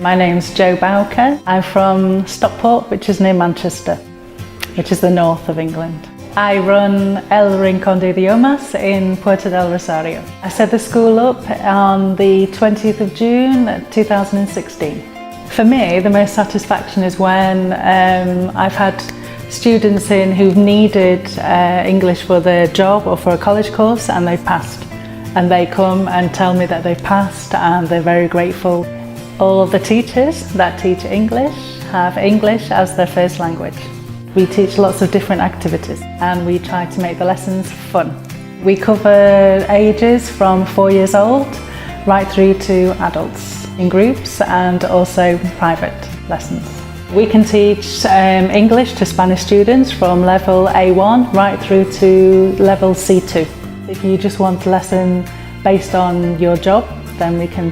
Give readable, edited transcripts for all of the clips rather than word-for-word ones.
My name's Jo Bowker. I'm from Stockport, which is near Manchester, which is the north of England. I run el Rincón De Idiomas in Puerto Del Rosario. I set the school up on the 20th of June 2016. For me, the most satisfaction is when I've had students in who've needed English for their job or for a college course and they've passed. And they come and tell me that they've passed and they're very grateful. All of the teachers that teach English have English as their first language. We teach lots of different activities and we try to make the lessons fun. We cover ages from 4 years old right through to adults in groups and also private lessons. We can teach English to Spanish students from level A1 right through to level C2. If you just want a lesson based on your job, then we can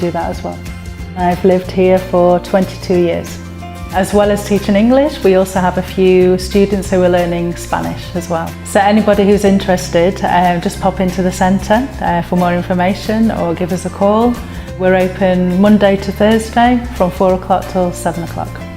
do that as well. I've lived here for 22 years. As well as teaching English, we also have a few students who are learning Spanish as well. So anybody who's interested, just pop into the centre for more information or give us a call. We're open Monday to Thursday from 4 o'clock till 7 o'clock.